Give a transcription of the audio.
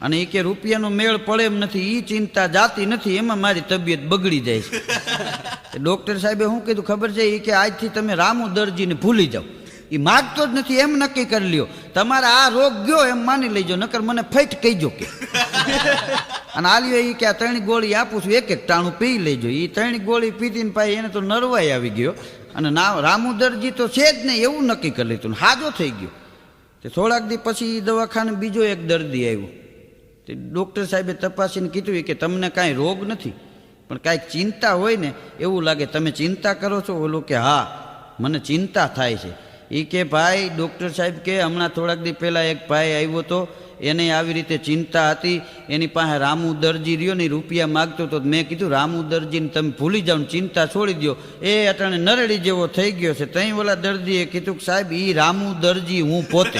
અને એ કે રૂપિયાનો મેળ પડે એમ નથી, એ ચિંતા જાતી નથી, એમાં મારી તબિયત બગડી જાય છે. ડૉક્ટર સાહેબે શું કીધું ખબર છે? એ કે આજથી તમે રામુ દરજીને ભૂલી જાઓ, એ માગતો જ નથી, એમ નક્કી કરી લ્યો તમારે આ રોગ ગયો એમ માની લેજો, નકર મને ફેટ કહીજો કે. અને આલ્યો એ કે આ 3 ગોળી આપું છું, એક ટાણું પી લેજો. એ 3 ગોળી પીતીને પાછી એને તો નરવાઈ આવી ગયો, અને રામુ દરજી તો છે જ નહીં એવું નક્કી કરી લીધું, હાજો થઈ ગયો. તે થોડાક દી પછી દવાખાને બીજો એક દર્દી આવ્યો. તે ડૉક્ટર સાહેબે તપાસીને કીધું કે તમને કાંઈ રોગ નથી, પણ કાંઈક ચિંતા હોય ને એવું લાગે, તમે ચિંતા કરો છો? ઓલું કે હા મને ચિંતા થાય છે. એ કે ભાઈ ડૉક્ટર સાહેબ કે હમણાં થોડાક દી પહેલાં એક ભાઈ આવ્યો હતો, એને આવી રીતે ચિંતા હતી, એની પાસે રામુ દરજી રહ્યો ને રૂપિયા માગતો હતો. મેં કીધું રામુ દરજીને તમે ભૂલી જાઓ ને ચિંતા છોડી દો, એ અટાણે નરડી જેવો થઈ ગયો છે. તઈ ઓલા દર્દીએ કીધું કે સાહેબ એ રામુ દરજી હું પોતે.